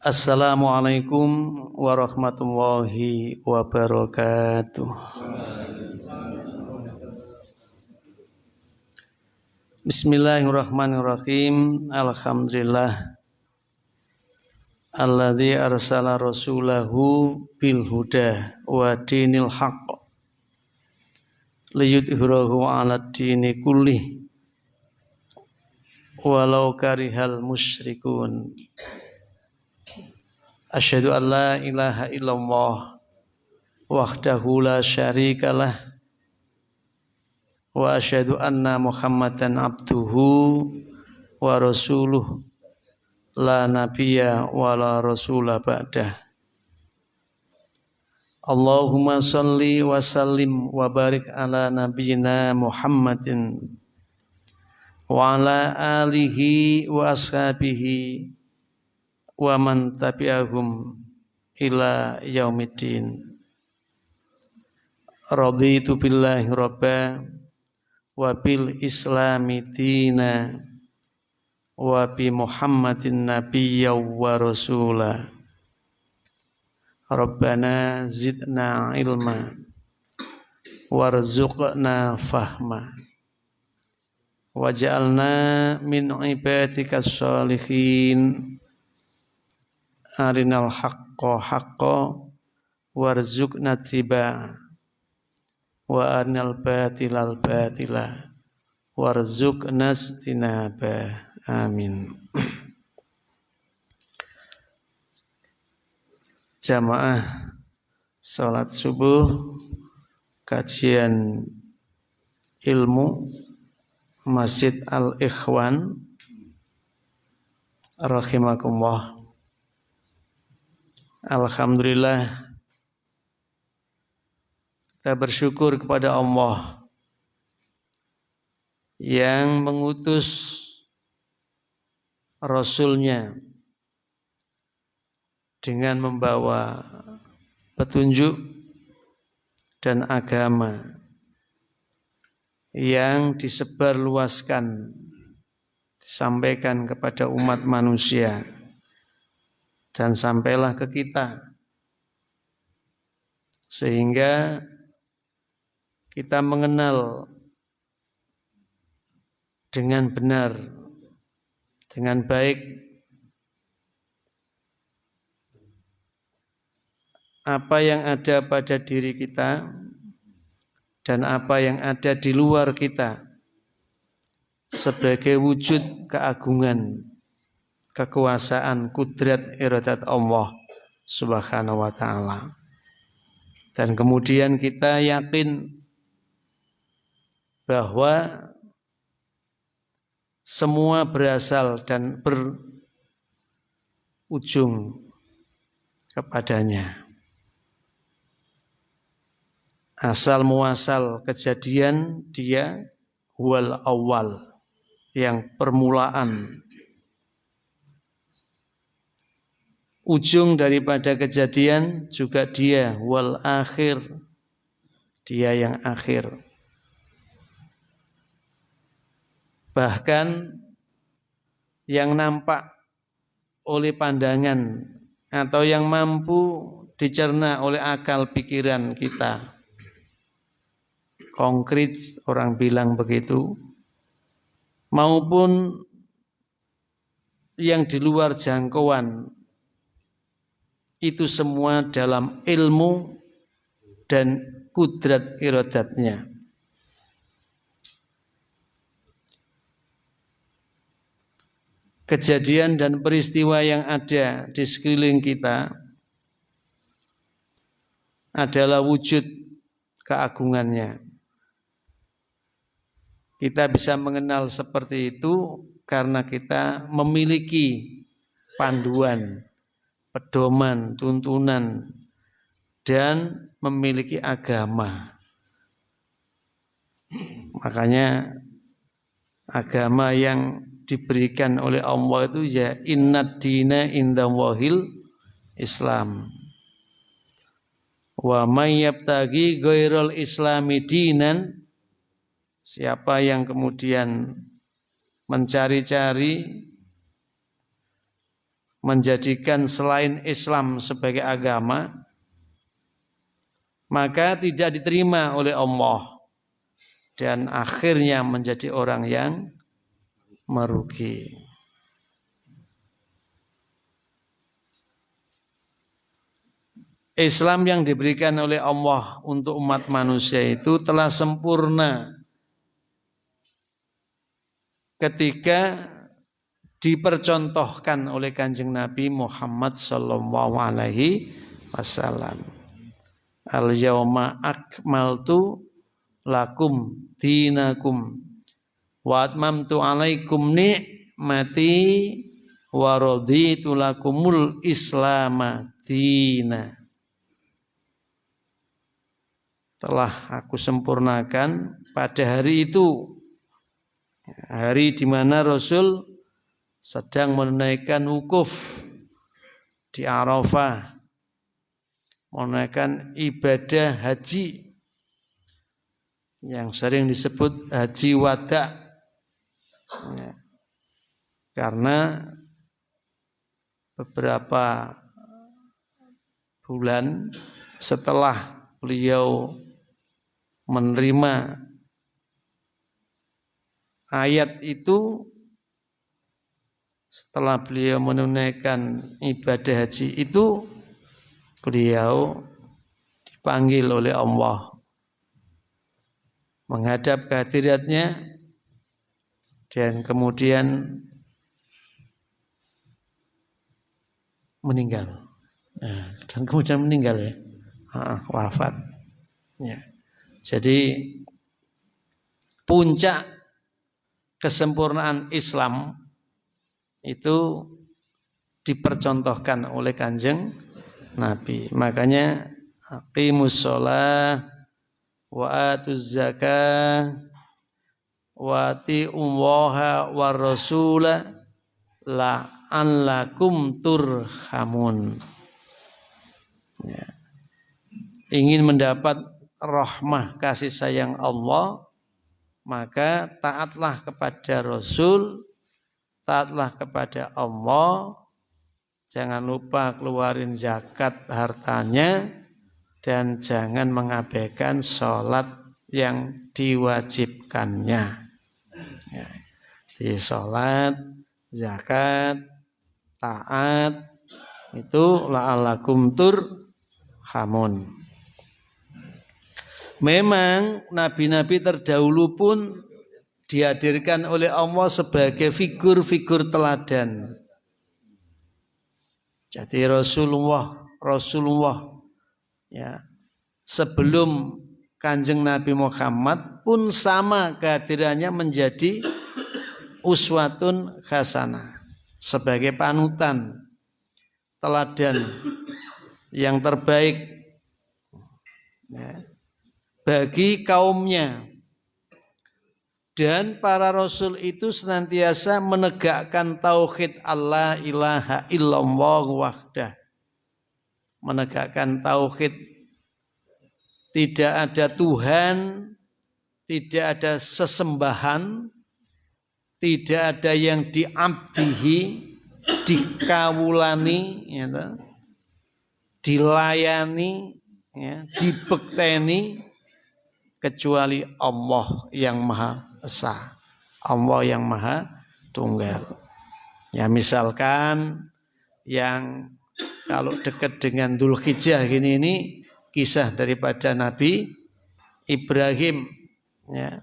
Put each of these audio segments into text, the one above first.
Assalamualaikum warahmatullahi wabarakatuh. Bismillahirrahmanirrahim. Alhamdulillah alladzi arsala rasulahu bil huda wa dinil haqq liyudhhirahu 'alad dini kullih walau karihal musyrikun. Asyhadu an la ilaha illallah wahdahu la syarikalah wa asyhadu anna Muhammadan abduhu wa rasuluh la nabiyya wa la rasula ba'dah. Allahumma salli wa sallim wa barik ala nabiyyina Muhammadin wa ala alihi wa ashabihi wa man tabi'ahum ila yaumiddin. Raditu billahi rabba wa bil islami dina wa bi Muhammadin nabiyya wa rasula. Rabbana zidna ilma warzuqna fahma waj'alna min ibadikas sholihin. Arinal haqqo haqqo warzuqna tibaa wa arinal batilal batila warzuqna istinaba. Amin. Jamaah salat subuh kajian ilmu Masjid Al-Ikhwan rahimakumullah. Alhamdulillah, kita bersyukur kepada Allah yang mengutus Rasulnya dengan membawa petunjuk dan agama yang disebarluaskan, disampaikan kepada umat manusia dan sampailah ke kita, sehingga kita mengenal dengan benar, dengan baik apa yang ada pada diri kita dan apa yang ada di luar kita sebagai wujud keagungan, kekuasaan, kudrat, iradat Allah Subhanahu wa ta'ala. Dan kemudian kita yakin bahwa semua berasal dan berujung kepadanya. Asal muasal kejadian dia wal awal, yang permulaan. Ujung daripada kejadian juga dia wal akhir, dia yang akhir. Bahkan yang nampak oleh pandangan atau yang mampu dicerna oleh akal pikiran kita, konkret orang bilang begitu, maupun yang di luar jangkauan, itu semua dalam ilmu dan kudrat iradatnya. Kejadian dan peristiwa yang ada di sekeliling kita adalah wujud keagungannya. Kita bisa mengenal seperti itu karena kita memiliki panduan, pedoman, tuntunan, dan memiliki agama. Makanya agama yang diberikan oleh Allah itu ya innad dina indallahil Islam. Wa may yabtaghi ghairal islami dinan, siapa yang kemudian mencari-cari menjadikan selain Islam sebagai agama, maka tidak diterima oleh Allah dan akhirnya menjadi orang yang merugi. Islam yang diberikan oleh Allah untuk umat manusia itu telah sempurna ketika dipercontohkan oleh Kanjeng Nabi Muhammad sallallahu alaihi wasallam. Al-yauma akmaltu lakum dinakum wa atmamtu alaikum ni'mati wa raditu lakumul islama dina. Telah aku sempurnakan pada hari itu, hari di mana Rasul sedang menunaikan wukuf di Arafah, menunaikan ibadah haji yang sering disebut haji wada, ya, karena beberapa bulan setelah beliau menerima ayat itu, setelah beliau menunaikan ibadah haji itu, beliau dipanggil oleh Allah menghadap ke hadiratnya dan kemudian meninggal. Dan kemudian meninggal ya, wafat. Ya. Jadi puncak kesempurnaan Islam itu dipercontohkan oleh Kanjeng Nabi. Makanya aqimus shalah wa atuz zakah wa atiullaha war rasula la'allakum turhamun. Ya. Ingin mendapat rahmah kasih sayang Allah, maka taatlah kepada Rasul, taatlah kepada Allah, jangan lupa keluarin zakat hartanya, dan jangan mengabaikan sholat yang diwajibkannya. Ya. Di sholat, zakat, taat, itu la'allakum turhamun. Memang nabi-nabi terdahulu pun dihadirkan oleh Allah sebagai figur-figur teladan. Jadi Rasulullah ya, sebelum Kanjeng Nabi Muhammad pun sama kehadirannya menjadi uswatun hasanah, sebagai panutan teladan yang terbaik, ya, bagi kaumnya. Dan para rasul itu senantiasa menegakkan tauhid Allah ilaha illallah wahdah. Menegakkan tauhid, tidak ada Tuhan, tidak ada sesembahan, tidak ada yang diabdihi, dikawulani, ya, dilayani, ya, dibekteni, kecuali Allah yang Maha Esa, Allah yang Maha Tunggal. Ya, misalkan yang kalau dekat dengan Dzulhijjah gini, ini kisah daripada Nabi Ibrahim, ya.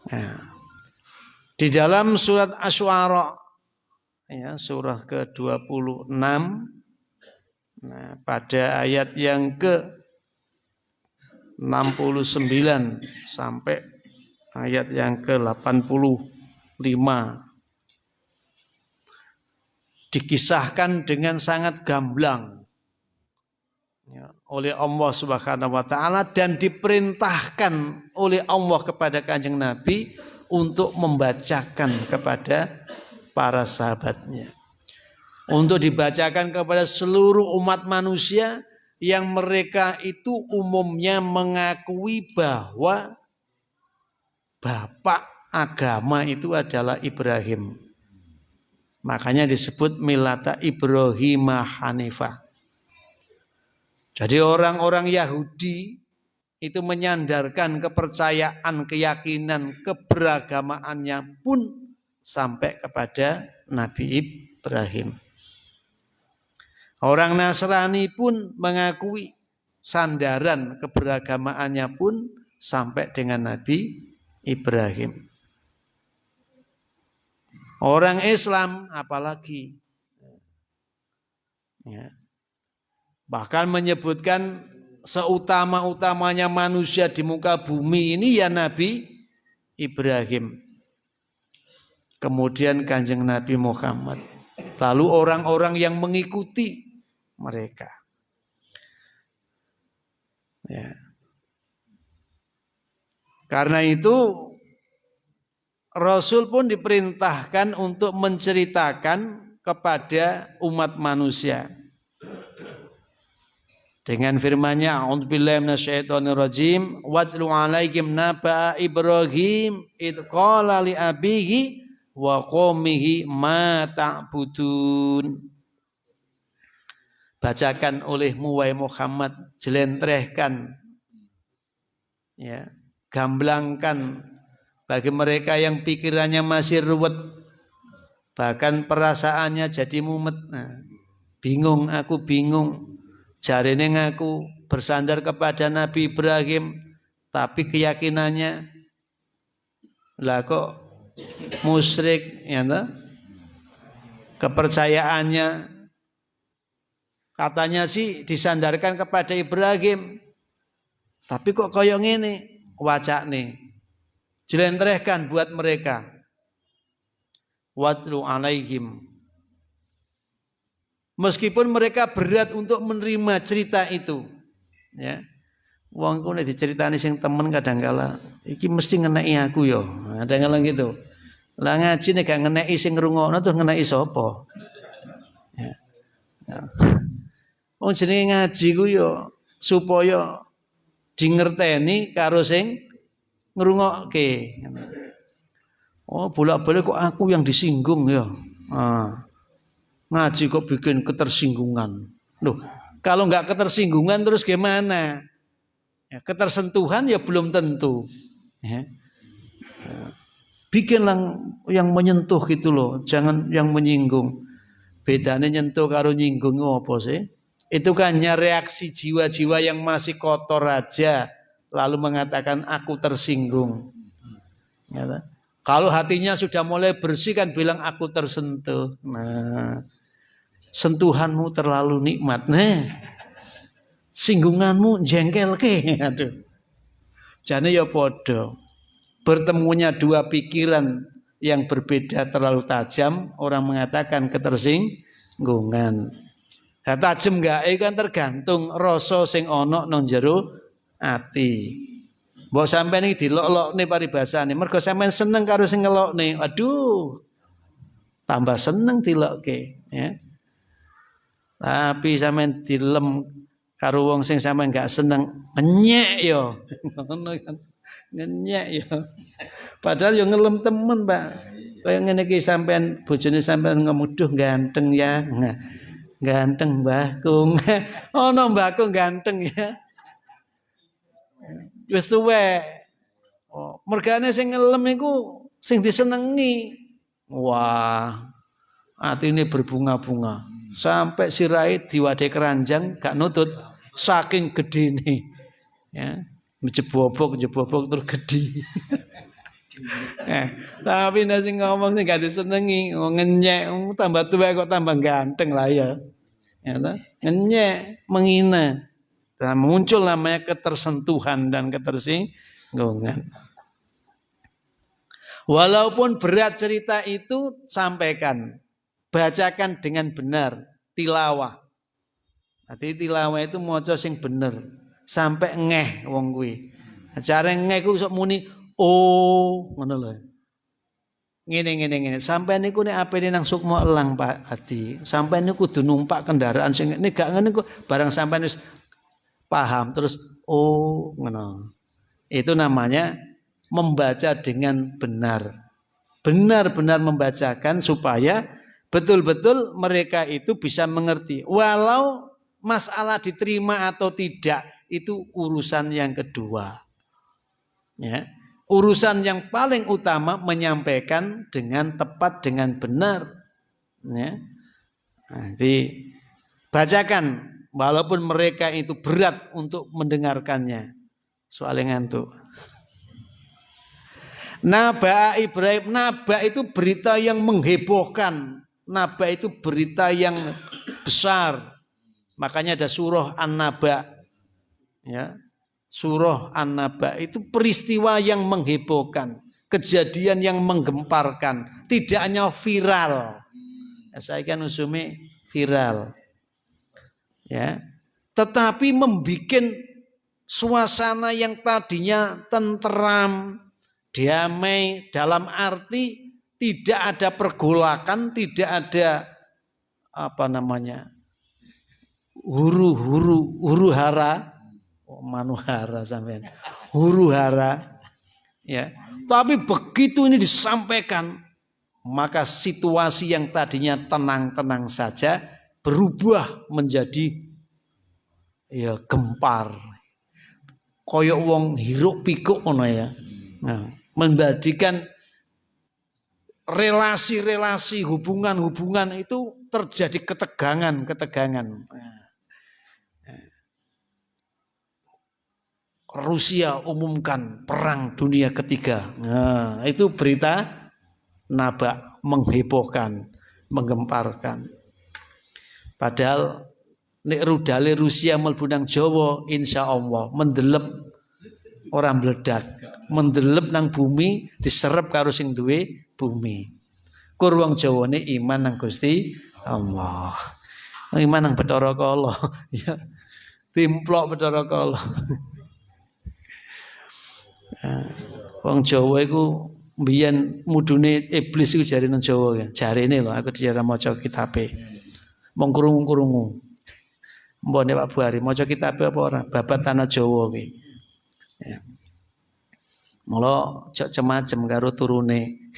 Nah, di dalam surat Asy-Syu'ara, ya, surah ke-26, nah, pada ayat yang ke-69 sampai ayat yang ke-85 dikisahkan dengan sangat gamblang, ya, oleh Allah Subhanahu wa taala, dan diperintahkan oleh Allah kepada Kanjeng Nabi untuk membacakan kepada para sahabatnya, untuk dibacakan kepada seluruh umat manusia yang mereka itu umumnya mengakui bahwa bapak agama itu adalah Ibrahim. Makanya disebut millata Ibrahim Hanifah. Jadi orang-orang Yahudi itu menyandarkan kepercayaan, keyakinan, keberagamaannya pun sampai kepada Nabi Ibrahim. Orang Nasrani pun mengakui sandaran keberagamaannya pun sampai dengan Nabi Ibrahim. Orang Islam apalagi. Ya. Bahkan menyebutkan seutama-utamanya manusia di muka bumi ini ya Nabi Ibrahim. Kemudian Kanjeng Nabi Muhammad. Lalu orang-orang yang mengikuti mereka. Ya. Karena itu Rasul pun diperintahkan untuk menceritakan kepada umat manusia. Dengan firman-Nya, a'udzubillahi minasyaitonirrajim, watlu 'alaihim naba'a Ibrahim id qala li abihi wa qaumihi ma ta'budun. Bacakan olehmu wahai Muhammad, jelentrehkan, ya, gamblangkan bagi mereka yang pikirannya masih ruwet, bahkan perasaannya jadi mumet. Nah, bingung, aku bingung. Jarene ngaku bersandar kepada Nabi Ibrahim, tapi keyakinannya lah kok musyrik, ya toh? Kepercayaannya katanya sih disandarkan kepada Ibrahim, tapi kok koyo ngene wacane. Jelentrehkan buat mereka. Watlu 'alaihim. Meskipun mereka berat untuk menerima cerita itu, ya. Wong ku nek diceritani sing temen kadangkala iki mesti ngeneki aku yo. Ada yang gitu. Lah ngaji nek gak ngeneki sing ngrungokno terus ngeneki sapa? Ya. Ya. Wong jenenge ngaji ku yo supaya dingerteni karo sing ngrungokke. Oh, bolak-balik kok aku yang disinggung ya. Ngaji kok bikin ketersinggungan. Loh, kalau nggak ketersinggungan terus gimana? Ya, ketersentuhan ya belum tentu. Ya. Bikinlah yang menyentuh gitu loh, jangan yang menyinggung. Bedanya nyentuh karo nyinggung apa sih? Itu kan hanya reaksi jiwa-jiwa yang masih kotor aja, lalu mengatakan aku tersinggung. Ya, kalau hatinya sudah mulai bersih kan bilang aku tersentuh. Nah, sentuhanmu terlalu nikmat. Nah, singgunganmu jengkel ke. Aduh. Jane ya podo. Bertemunya dua pikiran yang berbeda terlalu tajam, orang mengatakan ketersinggungan. Nah, tajam enggak kan tergantung rasa sing ana nang jero ati. Mbok sampeyan iki dilok-lokne paribasane, mergo sampeyan seneng karo sing ngelokne. Aduh. Tambah seneng dilokke, ya. Tapi sampean dilem karo wong sing sampean gak seneng, ngenyek yo. Ngono kan. Ngenyek yo. Padahal yo ngelem temen, Pak. Kaya ngene iki sampean bojone sampean ngomong, "Duh ganteng ya." Nah, ganteng Mbah Kung. Ono Mbah Kung ganteng ya. Wis tuwek. Oh, mergane sing ngelem iku sing disenengi. Wah, atine berbunga-bunga. Sampai sirai diwadahi keranjang gak nutut saking gedene. Ya, jebobok terus gede. Tapi nek sing ngomong sing gak disenengi, ngenyek, tambah tua kok tambah ganteng lah ya. Ya toh? Ngenyek, menghina. Nah, muncul namanya ketersentuhan dan ketersinggungan. Walaupun berat cerita itu, sampaikan. Bacakan dengan benar, tilawah. Nanti tilawah itu maca sing bener, sampai ngeh wong kuwi. Cara ngeh ku sok muni oh ngono lho. Ngene. Sampai niku nek apene nang Sukma Elang Pak Adi, sampai niku kudu numpak kendaraan sing nek gak ngene kok barang sampai wis paham terus oh ngono. Itu namanya membaca dengan benar. Benar-benar membacakan supaya betul-betul mereka itu bisa mengerti. Walau masalah diterima atau tidak itu urusan yang kedua. Ya. Urusan yang paling utama menyampaikan dengan tepat, dengan benar. Ya. Nanti bacakan walaupun mereka itu berat untuk mendengarkannya. Soalnya ngantuk. Naba Ibrahim, naba itu berita yang menghebohkan. Naba itu berita yang besar. Makanya ada surah An-Naba. Ya. Surah An-Naba itu peristiwa yang menghebohkan, kejadian yang menggemparkan, tidak hanya viral. Ya, saya kan usume viral. Ya. Tetapi membuat suasana yang tadinya tenteram, damai, dalam arti tidak ada pergolakan, tidak ada huru hara, manuhara sampean, huru hara, ya. Tapi begitu ini disampaikan, maka situasi yang tadinya tenang-tenang saja berubah menjadi ya gempar, koyok wong hiruk pikuk ngono ya. Nah, membadikan relasi-relasi, hubungan-hubungan itu terjadi ketegangan. Rusia umumkan perang dunia ketiga. Nah, itu berita naba, menghebohkan, menggemparkan. Padahal nek rudale Rusia mlebu nang Jawa, insyaallah mendelep orang meledak, mendelep nang bumi diserep karo sing duwe bumi. Kur wong Jawane iman nang Gusti Allah. Iman nang Bathara Kala ya. Timplok Bathara Kala. Wong Jawa iku mbiyen mudune iblis iku jare nang Jawa ya. Jarene lho aku dijarah maca kitabe. Mong krungu-krungu. Mbone Pak Buhari maca kitabe apa ora? Babat tanah Jawa kuwi. Ya. Mula cok cemacem karo turune.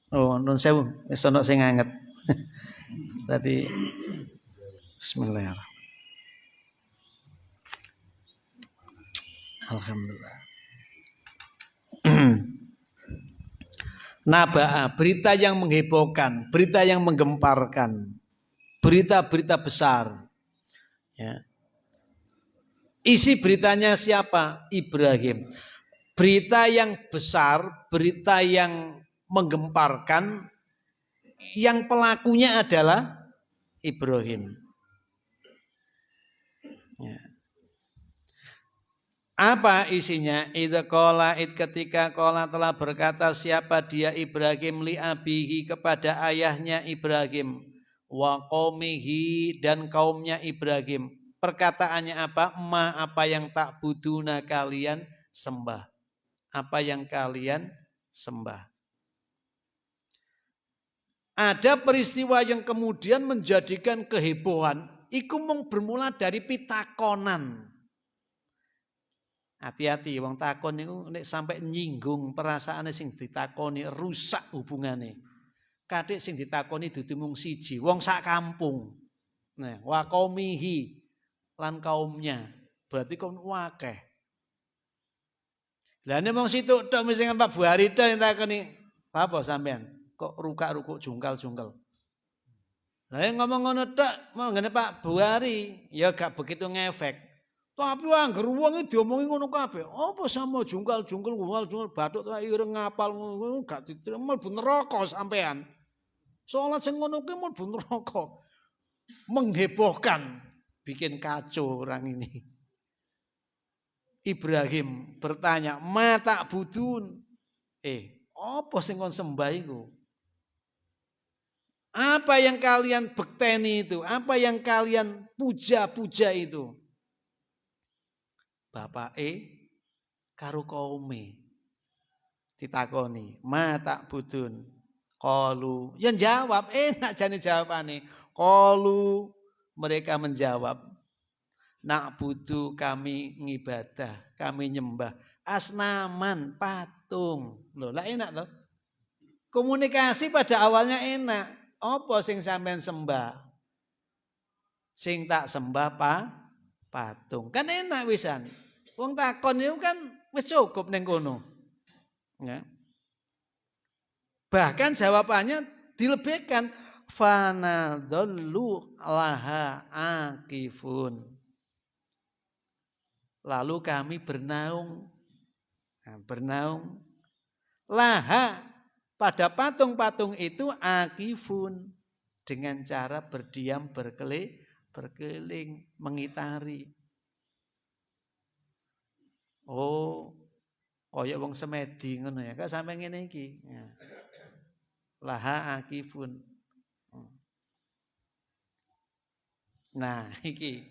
Oh, nun sewu, wis ana sing anget. Tadi bismillahirrahmanirrahim. Alhamdulillah. Naba, berita yang menghebohkan, berita yang menggemparkan, berita-berita besar. Ya. Isi beritanya siapa? Ibrahim. Berita yang besar, berita yang menggemparkan, yang pelakunya adalah Ibrahim. Ya. Apa isinya? Ketika qala telah berkata siapa dia Ibrahim li abihi kepada ayahnya Ibrahim wa qaumihi dan kaumnya Ibrahim. Perkataannya apa? Apa yang tak buduna kalian sembah. Apa yang kalian sembah. Ada peristiwa yang kemudian menjadikan kehebohan. Iku mung bermula dari pitakonan. Hati-hati wong takon niku nek sampai nyinggung perasaane sing ditakoni rusak hubungane. Kadek sing ditakoni dudu mung siji, wong sak kampung. Nah, wa qaumihi lan kaumnya. Berarti kon akeh. Lah nek mung situ tok mesti Pak Buhari tok yang takoni, "Apa sampean? Kok rukak-rukuk jungkal-jungkal?" Lah ngomong ngono tok, mongene Pak Buhari, ya gak begitu ngefek. Tapi angger wong iki diomongi ngono kabeh. Apa sama jungkal-jungkal bathuk ta ireng ngapal ngono gak diterima mlebu neraka sampean. Salat sing ngono kuwi mlebu neraka. Menghebohkan, bikin kacau orang ini. Ibrahim bertanya, "Mata budun." Apa sing kon sembah iku? Apa yang kalian bekteni itu? Apa yang kalian puja-puja itu? Bapake karo kaume ditakoni, "Mata budun." Qalu, yang jawab enak jane jawabane. Qalu, mereka menjawab, "Nak budu kami ngibadah, kami nyembah asnaman, patung. Loh, lah enak toh? Komunikasi pada awalnya enak. Apa sing sampean sembah? Sing tak sembah patung. Kan enak wisan. Wong takon itu kan wis cukup ning kono. Ya. Bahkan jawabannya dilebihkan fanadallu laha akifun. Lalu kami bernaung. Nah, bernaung laha pada patung-patung itu akifun dengan cara berdiam berkeliling mengitari. Oh, kaya wong semedi ngono ya. Kok sampe ngene iki. Ya. Laha akifun. Nah, iki.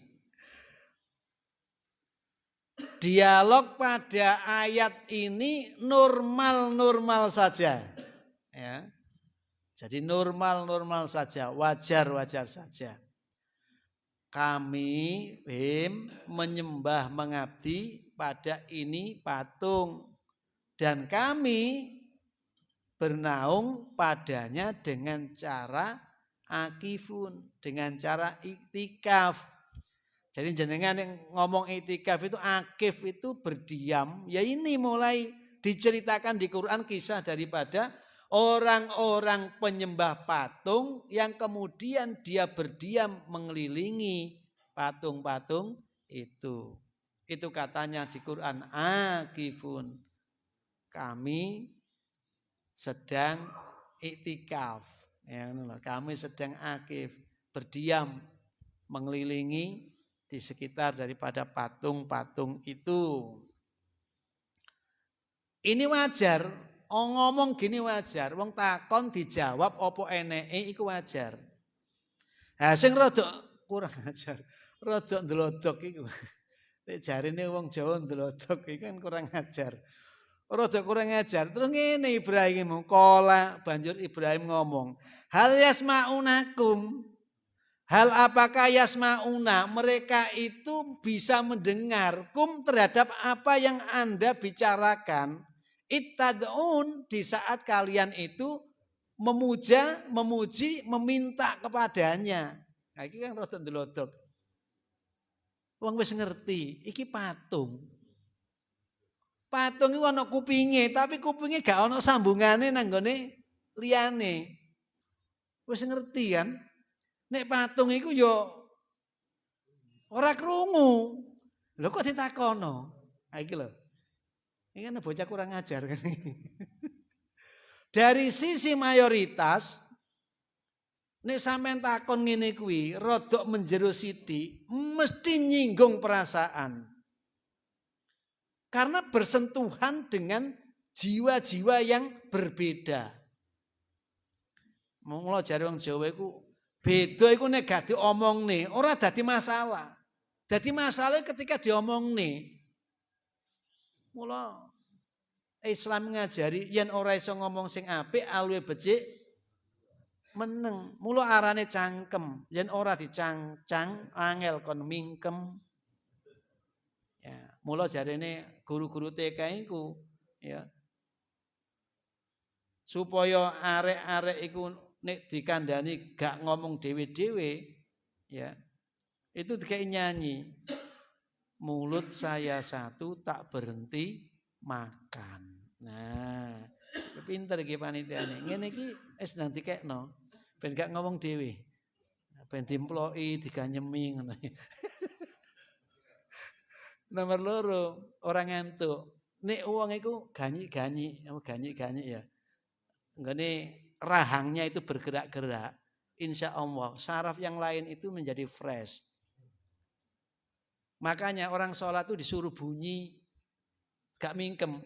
Dialog pada ayat ini normal-normal saja. Ya. Jadi normal-normal saja, wajar-wajar saja. Kami menyembah mengabdi pada ini patung dan kami bernaung padanya dengan cara akifun, dengan cara iktikaf. Jadi jenengan yang ngomong iktikaf itu akif itu berdiam. Ya ini mulai diceritakan di Quran kisah daripada orang-orang penyembah patung yang kemudian dia berdiam mengelilingi patung-patung itu. Itu katanya di Quran akifun. Kami sedang iktikaf. Ya, kami sedang akif, berdiam mengelilingi di sekitar daripada patung-patung itu. Ini wajar. Ngomong gini wajar, wong takon dijawab opo eneke iku wajar. Ha sing rada kurang ajar, rada ndlodok iku. Nek jarine wong Jawa ndlodok iki kan kurang ajar. Rada kurang ajar. Terus ngene Ibrahim kola banjur Ibrahim ngomong, "Hal yasmaunakum?" Hal apakah yasmauna mereka itu bisa mendengar kum terhadap apa yang Anda bicarakan. Ittad'un di saat kalian itu memuja, memuji, meminta kepadanya. Nah, iki kan rada ndelodok. Wong wis ngerti, iki patung. Patung iku ana kupinge, tapi kupinge gak ana sambungane nang gone liyane. Wis ngerti kan? Nek patung iku yo ora krungu. Lho kok ditakono? Ha iki lho. Ini kan bocah kurang ajar kan. Dari sisi mayoritas nek sampean takon ngene kuwi rodok menjero sithik mesti nyinggung perasaan. Karena bersentuhan dengan jiwa-jiwa yang berbeda. Mula jare wong Jawa iku beda iku nek gak diomongne ora dadi masalah. Dadi masalah ketika diomongne. Mula Islam ngajari yen ora iso ngomong sing apik aluwe becik meneng. Mula arane cangkem. Yen ora dicangcang angel kon mingkem. Ya, mula jarene guru-guru TK iku ya. Supaya arek-arek iku nek dikandani gak ngomong dhewe-dhewe ya. Itu dikai nyanyi. Mulut saya satu tak berhenti makan. Nah, pinter iki panitiane. Ngene iki wis nang dikekno. Ben gak ngomong dhewe. Ben dimploki, diganyemi ngono. Nomor loro, orang ngantuk. Nek wong iku ganyi-ganyi ya. Nggone rahangnya itu bergerak-gerak. Insya Allah saraf yang lain itu menjadi fresh. Makanya orang sholat itu disuruh bunyi gak mingkem.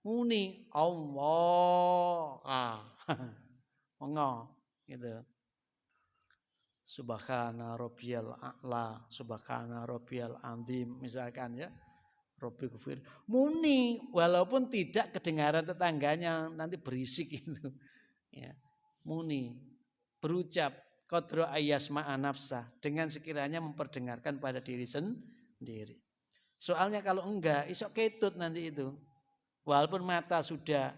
Muni Allah. Mengo gitu. Subhana rabbiyal a'la, subhana rabbiyal azim misalkan ya. Rabbi kufir. Muni walaupun tidak kedengaran tetangganya nanti berisik itu. Ya. Muni berucap qadra ayyasma'a nafsah dengan sekiranya memperdengarkan pada diri sendiri. Soalnya kalau enggak, isok ketut nanti itu. Walaupun mata sudah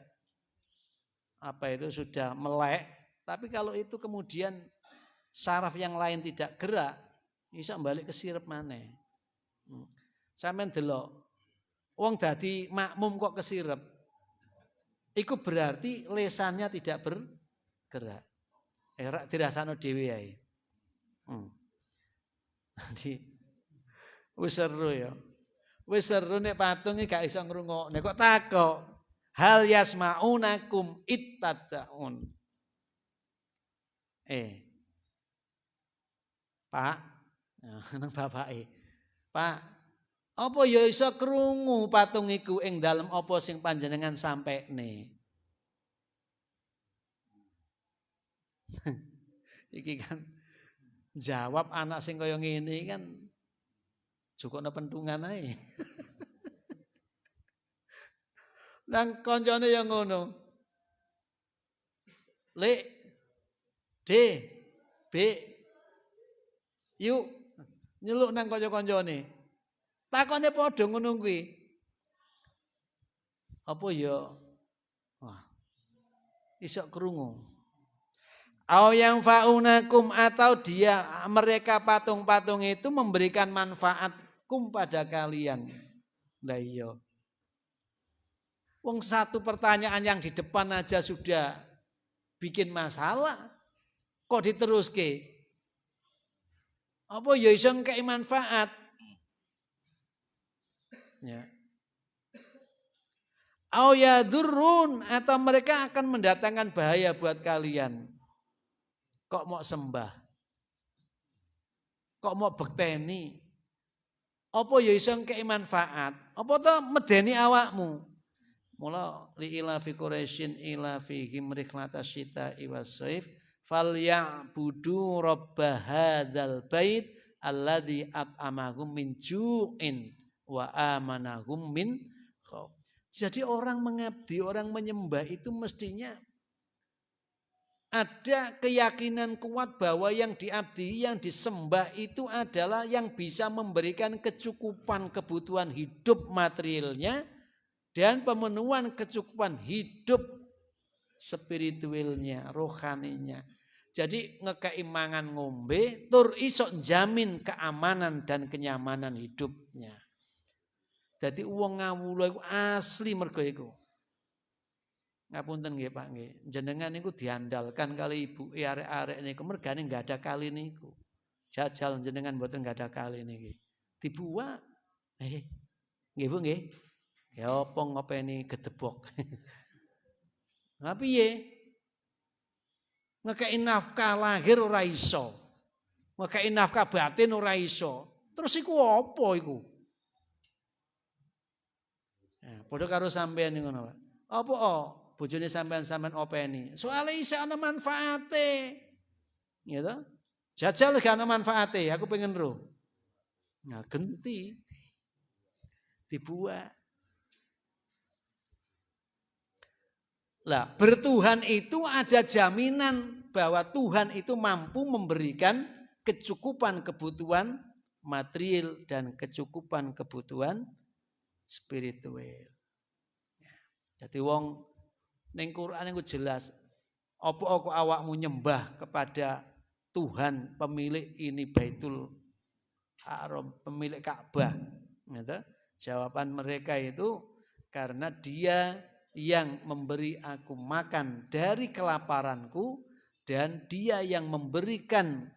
sudah melek, tapi kalau itu kemudian saraf yang lain tidak gerak, isok balik ke sirep maneh. Sampeyan delok, wong dadi makmum kok kesirep. Iku berarti lesannya tidak bergerak. Dirasakno dhewe ae. Jadi wis seru ya. Wis seru nek patung iki gak iso ngrungokne kok takok. Hal yasmaunakum ittadaun. Pak, nang bapake. Pak, apa ya iso krungu patung iku ing dalem apa sing panjenengan sampekne? Iki kan jawab anak sing kaya ngene kan jukukno pentungan ae. Nang kancane ya ngono. Lek D B yuk nyeluk nang kanca-kancane. Takone padha ngono kuwi. Apa ya? Wah. Iso krungu. Au yang faunakum atau mereka patung-patung itu memberikan manfaat pada kalian. Lah iya. Wong satu pertanyaan yang di depan aja sudah bikin masalah. Kok diteruske? Apa ya iso ngekeki manfaat? Ya. Au yadurrun atau mereka akan mendatangkan bahaya buat kalian. Kok mau sembah? Kok mau bekteni? Apa ya iso ngekeki manfaat? Apa to medeni awakmu? Mula li ilafi Quraisyin ilafi himrikhlata syita iwasaif falyabudu rabb hadzal bait alladzi at'amahum min ju'in wa amanahum min khauf. Jadi orang mengabdi, orang menyembah itu mestinya ada keyakinan kuat bahwa yang diabdi, yang disembah itu adalah yang bisa memberikan kecukupan kebutuhan hidup materialnya dan pemenuhan kecukupan hidup spiritualnya, rohaninya. Jadi ngekei mangan ngombe, tur isok jamin keamanan dan kenyamanan hidupnya. Jadi wong ngawula iku asli mergo iku. Ngapunten nggih Pak nggih. Jenengan niku diandalkan kali ibu arek-arek niku mergane enggak ada kali niku. Jajal jenengan mboten enggak ada kali niki. Dibuak. Nggih Bu nggih. Ya apa ngopeni gedebok. Nah piye? Ngekei nafkah lahir ora iso. Ngekei nafkah batin ora iso. Terus iku apa iku? Nah, padha karo sampean ngono, Pak. Apa bojone sampean openi? Soale isih ana manfaate. Gitu. Jajal gak ana manfaate, aku pengen ro. Nah, genti. Dibuat. Lah, bertuhan itu ada jaminan bahwa Tuhan itu mampu memberikan kecukupan kebutuhan material dan kecukupan kebutuhan spiritual. Jadi wong ning Quran iku jelas apa kok awakmu nyembah kepada Tuhan pemilik ini Baitul Haram, pemilik Ka'bah. Gitu. Jawaban mereka itu karena Dia yang memberi aku makan dari kelaparanku dan Dia yang memberikan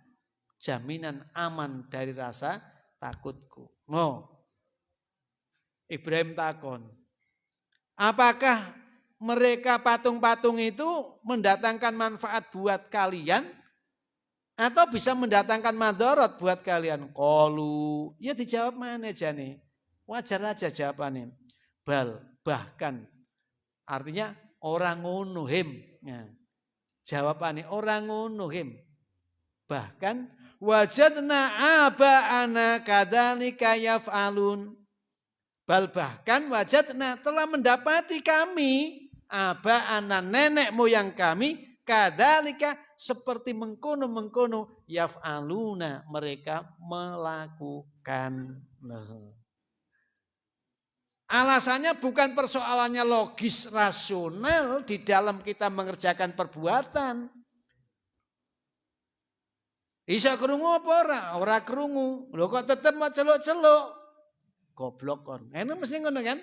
jaminan aman dari rasa takutku. Ibrahim takon, apakah mereka patung-patung itu mendatangkan manfaat buat kalian atau bisa mendatangkan madarat buat kalian? Qalu, ya dijawab mana jane? Wajar aja jawabannya. Bahkan artinya orang ngono him. Nah, jawabannya orang ngono him. Bahkan wajadna aba'ana kadzalika yaf'alun. Bahkan wajadna telah mendapati kami aba'ana nenek moyang kami kadzalika seperti mengkono-mengkono yaf'aluna mereka melakukan. Alasannya bukan persoalannya logis rasional di dalam kita mengerjakan perbuatan. Isa krungu apa ora? Ora krungu. Lho kok tetep mau celuk-celuk? Goblok kon. Ini mesti ngono kan?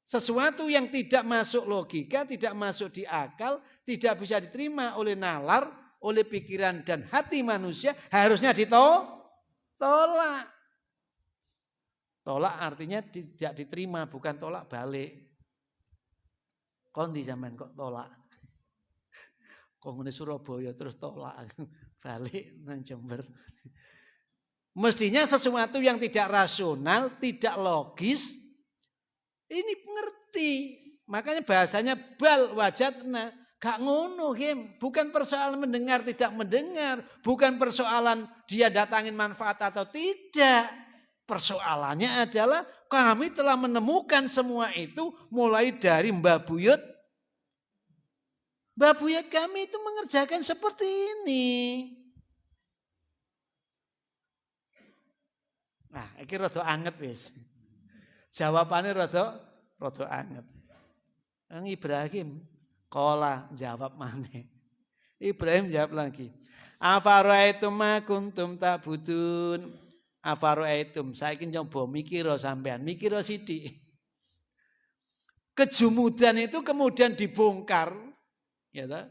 Sesuatu yang tidak masuk logika, tidak masuk di akal, tidak bisa diterima oleh nalar, oleh pikiran dan hati manusia, harusnya ditolak. Tolak artinya tidak diterima, bukan tolak balik. Kondi zaman kok tolak. Kok ngene Surabaya terus tolak balik nang Jember. Mestinya sesuatu yang tidak rasional, tidak logis, ini ngerti. Makanya bahasanya bal wajatna. Gak ngono, Kim. Bukan persoalan mendengar tidak mendengar, bukan persoalan dia datangin manfaat atau tidak. Persoalannya adalah kami telah menemukan semua itu mulai dari Mbah Buyut. Mbah Buyut kami itu mengerjakan seperti ini. Nah, iki rada anget wis. Jawabannya rada anget. Yang Ibrahim kola jawab maneh. Ibrahim jawab lagi. Afara'aitum ma kuntum ta'budun. Afara'aitum, saiki nyoba mikir sampean, mikir sithik. Kejumudan itu kemudian dibongkar, ya toh?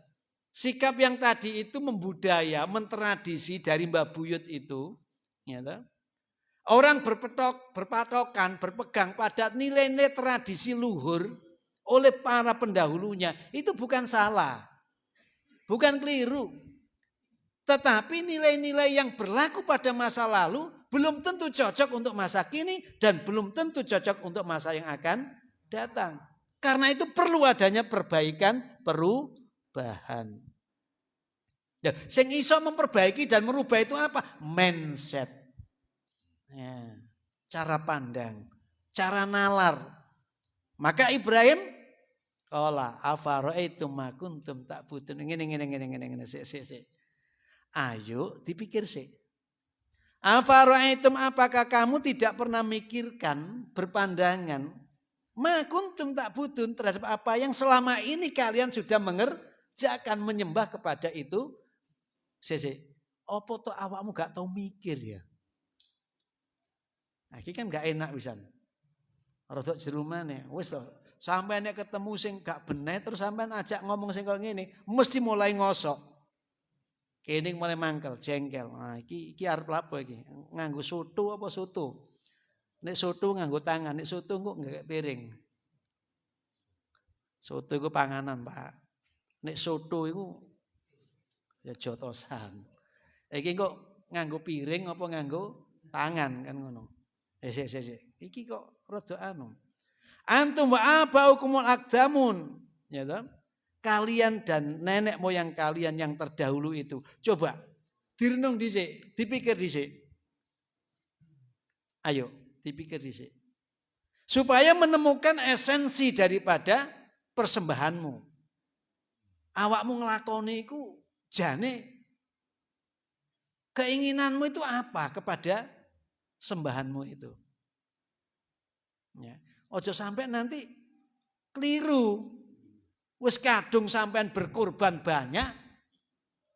Sikap yang tadi itu membudaya, mentradisi dari Mbah Buyut itu, ya toh? Orang berpatokan, berpegang pada nilai-nilai tradisi luhur oleh para pendahulunya. Itu bukan salah, bukan keliru. Tetapi nilai-nilai yang berlaku pada masa lalu belum tentu cocok untuk masa kini dan belum tentu cocok untuk masa yang akan datang. Karena itu perlu adanya perbaikan, perubahan. Ya, sing iso memperbaiki dan merubah itu apa? Mindset. Ya, cara pandang, cara nalar. Maka Ibrahim qala afara'aitum ma kuntum ta'budun. Ngene sik. Ayo dipikir sih. Afara'aitum, apakah kamu tidak pernah mikirkan, berpandangan ma kuntum ta'budun terhadap apa yang selama ini kalian sudah mengerjakan, menyembah kepada itu? Sik. Apa to awakmu gak tau mikir ya? Nah, iki kan gak enak pisan. Rodok jerumane, wis to. Sampai nek ketemu sing gak bener terus sampean ajak ngomong sing kok ngene, mesti mulai ngosok. Kene mulai mangkel, jengkel. Nah, iki arep lapo iki? Nganggo soto apa soto? Nek soto nganggo tangan, nek soto kok nggak piring. Soto iku panganan, Pak. Nek soto iku ya jotosan. Iki kok nganggo piring apa nganggo tangan kan ngono. Sik. Iki kok rada anu. Antum wa abaukumul aqdamun, ya toh? Kalian dan nenek moyang kalian yang terdahulu itu. Coba direnung dhisik, dipikir dhisik. Ayo, dipikir dhisik. Supaya menemukan esensi daripada persembahanmu. Awakmu nglakoni iku jane keinginanmu itu apa kepada sembahanmu itu. Ya. Ojo sampai nanti keliru. Wis kadung sampean berkorban banyak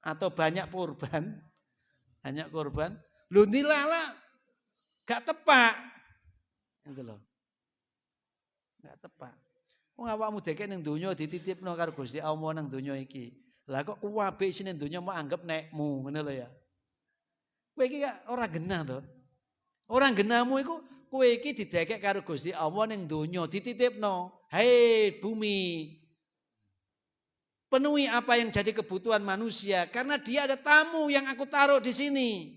atau banyak korban, lho nilala gak tepak. Gitu loh. Gak tepak. Wong awakmu deke ning donya dititipno karo Gusti Allah nang donya iki. Lah kok kuwabe isine donya mau anggap nekmu, ngono lho ya. Kowe iki ora genah to. Ora genahmu iku kowe iki didekek karo Gusti Allah ning donya dititipno. Hei bumi, penuhi apa yang jadi kebutuhan manusia karena dia ada tamu yang aku taruh di sini.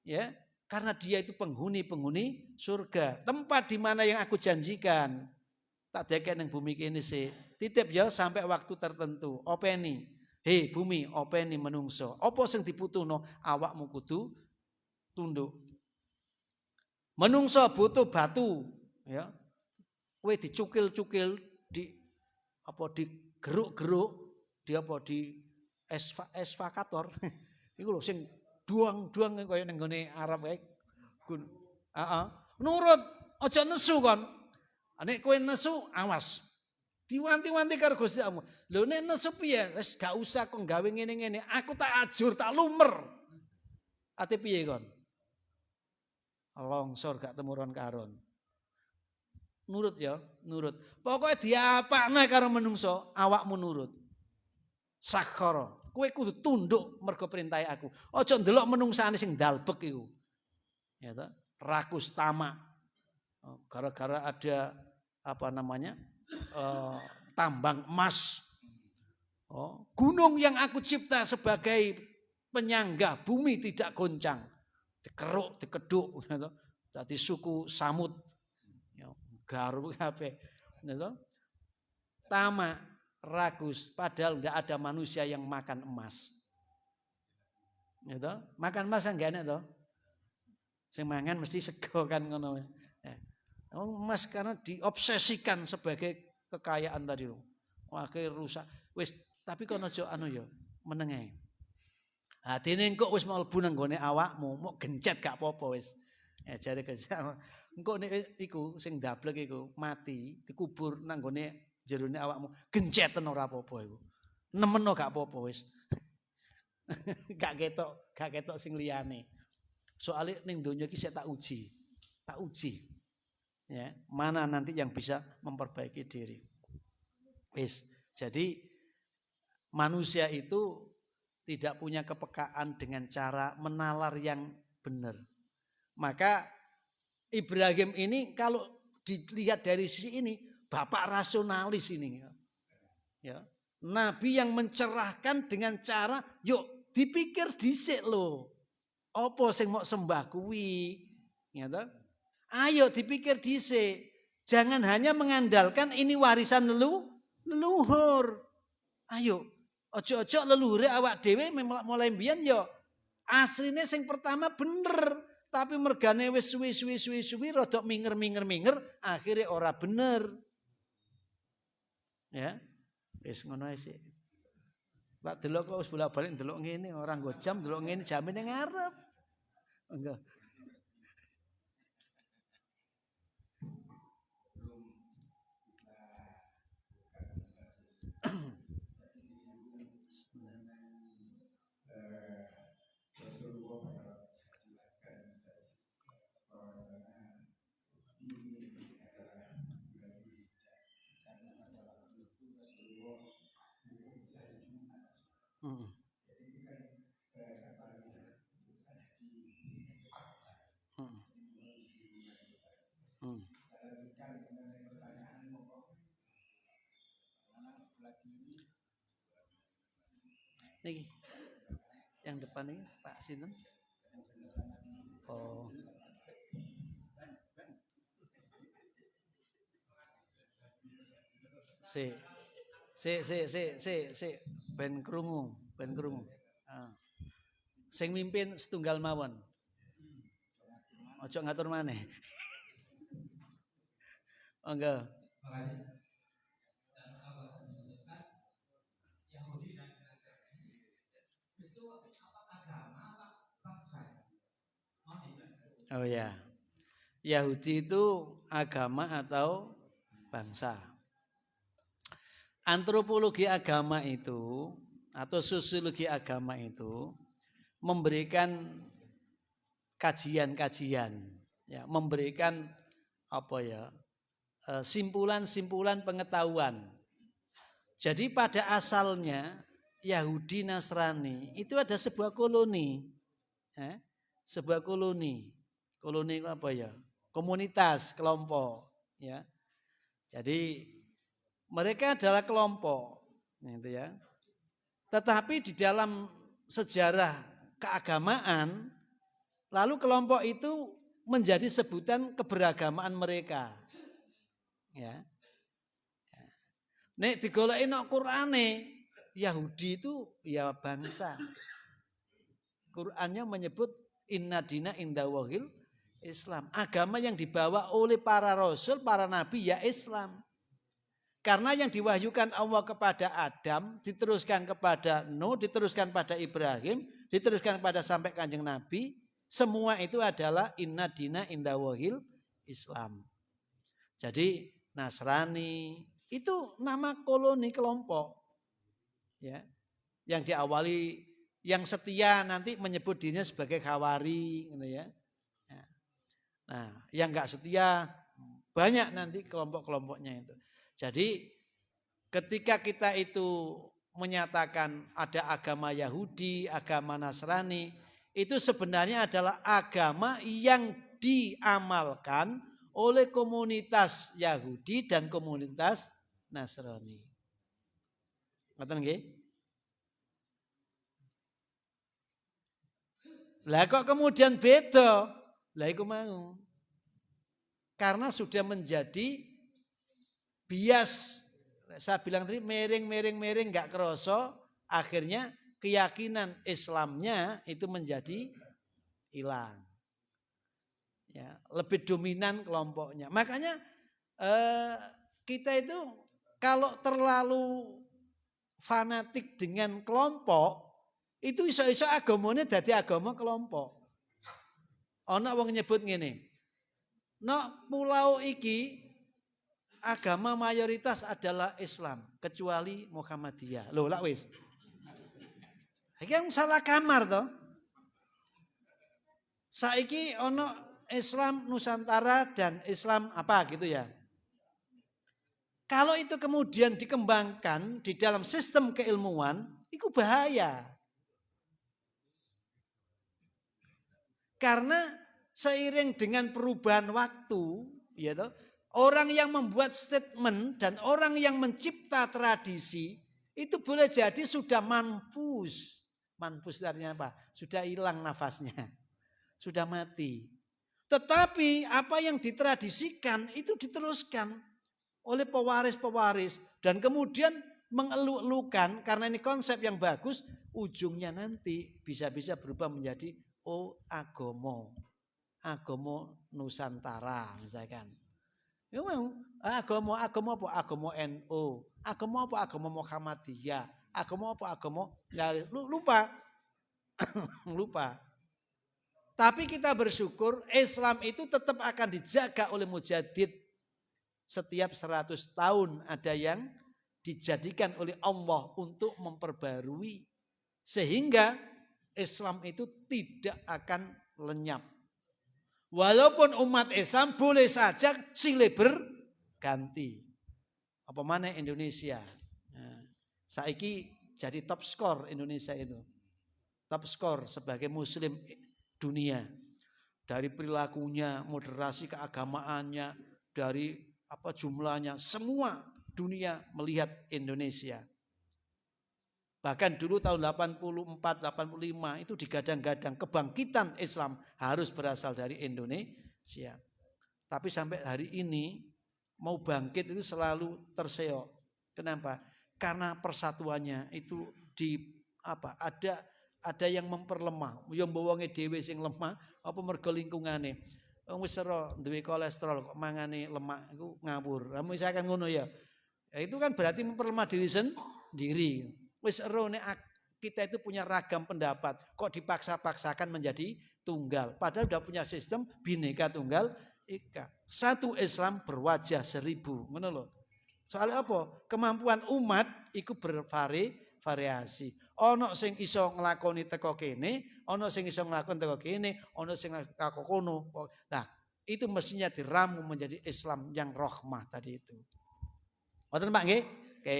Ya, karena dia itu penghuni surga, tempat di mana yang aku janjikan. Tak dekek nang bumi kene sih. Titip ya sampai waktu tertentu. Openi. Hei bumi, openi menungso. Apa sing dibutuhno awakmu kudu tunduk. Menungso butuh batu, ya. Kowe dicukil-cukil di geruk-geruk di esfakator. Iku lho sing duang-duang kaya ning gone Arab kae. Nurut, aja nesu kon. Nek kowe nesu awas. Diwanti-wanti karo Gusti Allah. Lho nek nesu piye? Wis gak usah kok gawe ngene-ngene. Aku tak ajur, tak lumer. Ate piye kon? Longsor gak temuron karon. Nurut ya, nurut. Pokoknya diapakna karo menungso, awakmu nurut. Sakhara. Kowe kudu tunduk mergo perintah aku. Aja ndelok menungsane sing dalbek iku. Ya ta? Rakus tamak. Gara-gara ada apa namanya? Tambang emas. Gunung yang aku cipta sebagai penyangga bumi tidak goncang. Dikeruk, dikeduk, gitu. Dadi suku Samud. Ya, garuk kabeh. Gitu. Tamak, ragus, padahal enggak ada manusia yang makan emas. Gitu. Makan emas kan enggak enak toh. Sing mangan mesti sego kan ngono. Emas karena diobsesikan sebagai kekayaan tadi. Wah, rusak. Wis, tapi kono aja anu ya, menenge. Atine engko wis mlebu nang gone awakmu, mok gencet gak apa-apa wis. Ya jare Gusti Allah. Engko nek iku sing dablek iku mati, dikubur nang gone jerone awakmu, genceten ora apa-apa iku. Nemeno gak apa-apa wis. Gak ketok sing liyane. Soale ning donya iki sik tak uji. Tak uji. Ya, mana nanti yang bisa memperbaiki diri. Wis, jadi manusia itu tidak punya kepekaan dengan cara menalar yang benar. Maka Ibrahim ini kalau dilihat dari sisi ini, bapak rasionalis ini. Ya. Nabi yang mencerahkan dengan cara, yuk dipikir dhisik lho. Apa sing mau sembah kuwi? Ya toh? Ayo dipikir dhisik. Jangan hanya mengandalkan ini warisan leluhur. Ayo, ojo-ojo leluhure awak dhewe mulai mbiyen ya asline sing pertama bener, tapi mergane wis suwi rada minger, akhirnya ora bener. Ya. Wis ngono ae sik. Pak delok kok wis bolak-balik delok ngene, ora nggo jam delok ngene jame ning ngarep. Enggak. Nih, yang depan ini Pak Sinten. Oh. Si, ben krungu. Sing mimpin setunggal mawon. Ojo ngatur maneh. Enggak. Oh ya. Yahudi itu agama atau bangsa. Antropologi agama itu atau sosiologi agama itu memberikan kajian-kajian, ya, memberikan apa ya, simpulan-simpulan pengetahuan. Jadi pada asalnya Yahudi Nasrani itu ada sebuah koloni, sebuah koloni itu apa ya? Komunitas, kelompok, ya. Jadi mereka adalah kelompok, gitu ya. Tetapi di dalam sejarah keagamaan, lalu kelompok itu menjadi sebutan keberagamaan mereka. Ya. Nek digoleki nang Qur'ane, Yahudi itu ya bangsa. Qur'annya menyebut inna dina indawahil Islam. Agama yang dibawa oleh para rasul, para nabi ya Islam. Karena yang diwahyukan Allah kepada Adam, diteruskan kepada Nuh, diteruskan pada Ibrahim, diteruskan pada sampai Kanjeng Nabi, semua itu adalah inna dina indawahil Islam. Jadi Nasrani. Itu nama koloni kelompok. Ya. Yang diawali yang setia nanti menyebut dirinya sebagai khawari gitu ya. Nah, yang enggak setia banyak nanti kelompok-kelompoknya itu. Jadi ketika kita itu menyatakan ada agama Yahudi, agama Nasrani, itu sebenarnya adalah agama yang diamalkan oleh komunitas Yahudi dan komunitas Nasrani. Ngoten nggih? Lah kok kemudian beda? Lah iku mau. Karena sudah menjadi bias. Saya bilang tadi miring enggak kerasa, akhirnya keyakinan Islamnya itu menjadi hilang. Ya, lebih dominan kelompoknya. Makanya kita itu kalau terlalu fanatik dengan kelompok, itu iso-iso agamanya dadi agama kelompok. Ana wong nyebut ngene. Nok pulau iki agama mayoritas adalah Islam kecuali Muhammadiyah. Loh lak wis. Iki kan salah kamar toh. Saiki ono Islam Nusantara dan Islam apa gitu ya. Kalau itu kemudian dikembangkan di dalam sistem keilmuan, itu bahaya. Karena seiring dengan perubahan waktu, ya toh, orang yang membuat statement dan orang yang mencipta tradisi itu boleh jadi sudah manfus. Manfus artinya apa? Sudah hilang nafasnya. Sudah mati. Tetapi apa yang ditradisikan itu diteruskan oleh pewaris-pewaris dan kemudian mengeluh-elukan karena ini konsep yang bagus, ujungnya nanti bisa-bisa berubah menjadi agama Nusantara misalkan. Memang agama apa? Agama NU, agama apa? Agama Muhammadiyah, agama apa? Agama lupa. Lupa. Tapi kita bersyukur Islam itu tetap akan dijaga oleh mujadid. Setiap 100 tahun ada yang dijadikan oleh Allah untuk memperbarui. Sehingga Islam itu tidak akan lenyap. Walaupun umat Islam boleh saja silih berganti. Apa mana Indonesia. Nah, saiki jadi top skor Indonesia itu. Top skor sebagai muslim dunia. Dari perilakunya, moderasi keagamaannya, dari apa jumlahnya, semua dunia melihat Indonesia. Bahkan dulu tahun 84, 85 itu digadang-gadang kebangkitan Islam harus berasal dari Indonesia. Tapi sampai hari ini mau bangkit itu selalu terseok. Kenapa? Karena persatuannya itu ada yang memperlemah, yang bawonge dhewe sing lemah apa mergo lingkungane. Wong wis ora duwe kolesterol kok mangane lemak iku ngawur. Lah misalkan ngono ya. Itu kan berarti memperlemah diri sendiri. Wis ero nek kita itu punya ragam pendapat, kok dipaksa-paksakan menjadi tunggal. Padahal sudah punya sistem Bhinneka Tunggal Ika. Satu Islam berwajah 1000. Ngono lho. Soalnya apa? Kemampuan umat iku bervariasi. Ono sing iso nglakoni teko kene, ono sing iso nglakoni teko kene, ono sing kako kono. Nah, itu mestinya diramu menjadi Islam yang rahmah tadi itu. Wonten Pak nggih? Oke.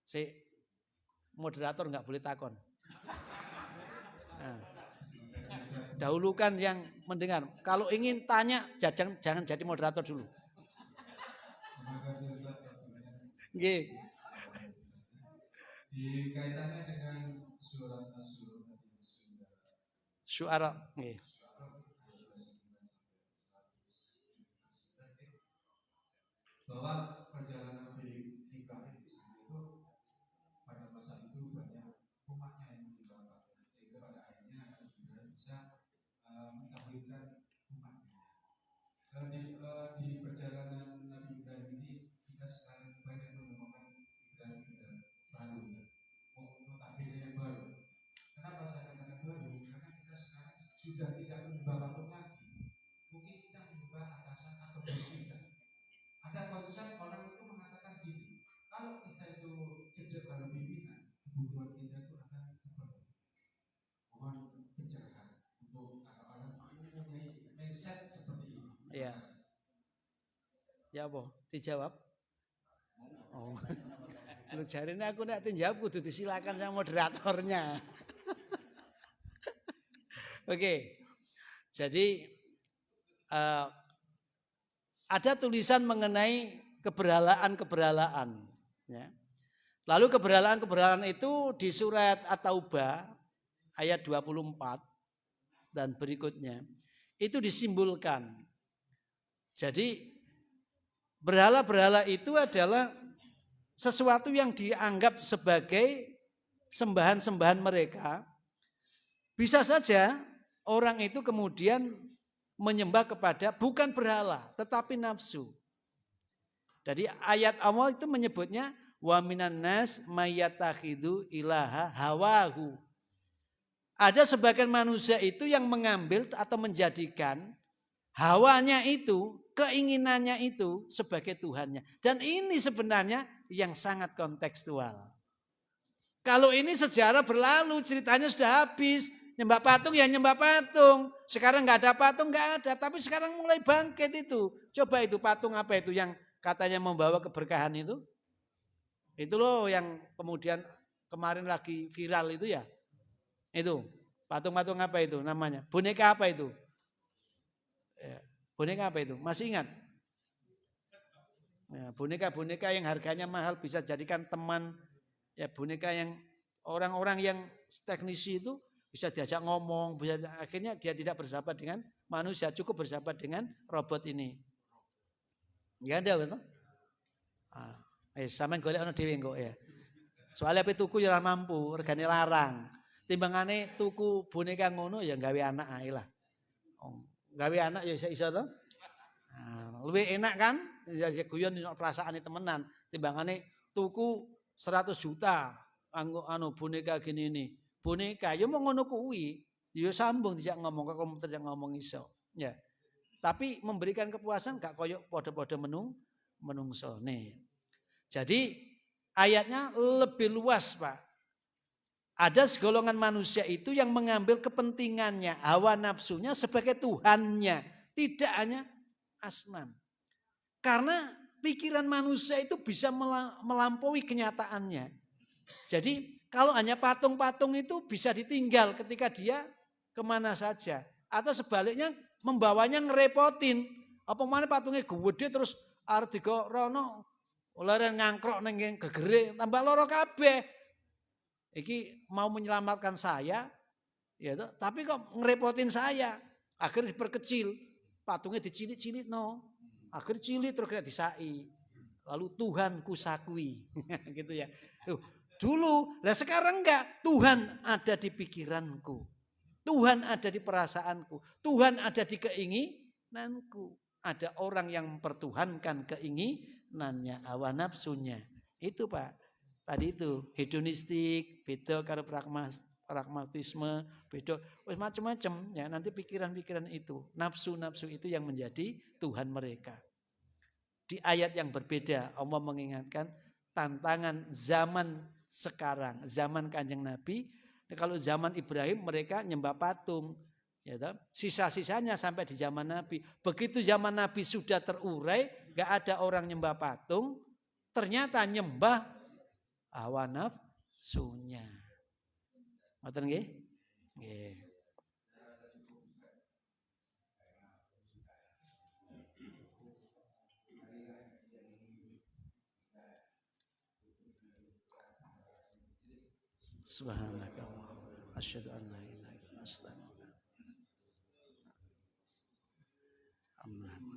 Si moderator enggak boleh takon. Nah, dahulukan yang mendengar. Kalau ingin tanya jangan jadi moderator dulu. Nggih. Dikaitannya dengan surat Syu'ara nggih. Bahwa perjalanan Nabi Ibrahim itu pada masa itu banyak umatnya yang meninggalkan, sehingga pada akhirnya sudah bisa mentauhidkan umatnya. Di perjalanan Nabi Ibrahim ini kita sekarang banyak menemukan Ibrahim baru ya, notabene yang baru. Kenapa saya katakan baru? Karena kita sekarang sudah tidak menyembah patung lagi. Mungkin kita menyembah atasan atau bos kita. Ya. Ya apa? Dijawab? Oh. Lu jarine aku nek dijawab kudu disilakan sama moderatornya. Oke. Jadi ada tulisan mengenai keberhalaan-keberhalaan ya. Lalu keberhalaan-keberhalaan itu di surat At-Taubah ayat 24 dan berikutnya itu disimbolkan. Jadi berhala-berhala itu adalah sesuatu yang dianggap sebagai sembahan-sembahan mereka. Bisa saja orang itu kemudian menyembah kepada bukan berhala tetapi nafsu. Jadi ayat Allah itu menyebutnya wa minan nas mayyatakhidhu ilaha hawahu. Ada sebagian manusia itu yang mengambil atau menjadikan hawanya itu, keinginannya itu sebagai Tuhannya. Dan ini sebenarnya yang sangat kontekstual. Kalau ini sejarah berlalu, ceritanya sudah habis. Nyembah patung ya nyembah patung. Sekarang nggak ada patung, nggak ada. Tapi sekarang mulai bangkit itu. Coba itu patung apa itu yang katanya membawa keberkahan itu? Itu loh yang kemudian kemarin lagi viral itu ya. Itu patung-patung apa itu namanya? Boneka apa itu? Ya, boneka apa itu? Masih ingat? Ya, boneka-boneka yang harganya mahal bisa jadikan teman. Ya boneka yang orang-orang yang teknisi itu bisa diajak ngomong, bisa, akhirnya dia tidak bersahabat dengan manusia, cukup bersahabat dengan robot ini. Ya ada betul? Sampean golek ana dhewe kok ya. Soalnya apa tuku ya mampu, regane larang. Timbangane tuku boneka ngono ya gawe anak ae lah. Gawe anak ya iso to. Luwih enak kan? Ya guyon perasaane temenan. Timbangane tuku 100 juta anu boneka gini ini. Boneka ya mau ngono kuwi. Ya sambung dijak ngomong kok komputer dijak ngomong iso. Ya. Tapi memberikan kepuasan gak koyo padha-padha menungsone. Jadi ayatnya lebih luas, Pak. Ada segolongan manusia itu yang mengambil kepentingannya, hawa nafsunya sebagai Tuhannya. Tidak hanya asnam. Karena pikiran manusia itu bisa melampaui kenyataannya. Jadi kalau hanya patung-patung itu bisa ditinggal ketika dia kemana saja. Atau sebaliknya membawanya ngerepotin. Apa mana patungnya gede terus arep digorono oleh ngangkrok neng gegere tambah loro kabeh. Iki mau menyelamatkan saya, ya toh, tapi kok ngerepotin saya. Akhirnya diperkecil, patungnya dicilik-cilik no. Akhirnya cilik terus kena disai. Lalu Tuhan kusakui, gitu ya. Dulu, lah sekarang enggak. Tuhan ada di pikiranku. Tuhan ada di perasaanku. Tuhan ada di keinginanku. Ada orang yang mempertuhankan keinginannya, hawa nafsunya. Itu Pak. Tadi itu hedonistik, beda karo pragmatisme, beda macam-macam ya. Nanti pikiran-pikiran itu, nafsu-nafsu itu yang menjadi Tuhan mereka. Di ayat yang berbeda Allah mengingatkan tantangan zaman sekarang, zaman Kanjeng Nabi. Kalau zaman Ibrahim mereka nyembah patung, ya toh? Sisa-sisanya sampai di zaman Nabi. Begitu zaman Nabi sudah terurai, gak ada orang nyembah patung, ternyata nyembah hawa nafsunya. Ngoten nggih? Nggih. Subhanaka Allahumma asyhadu an la ilaha illa anta astaghfiruka wa atubu ilaik.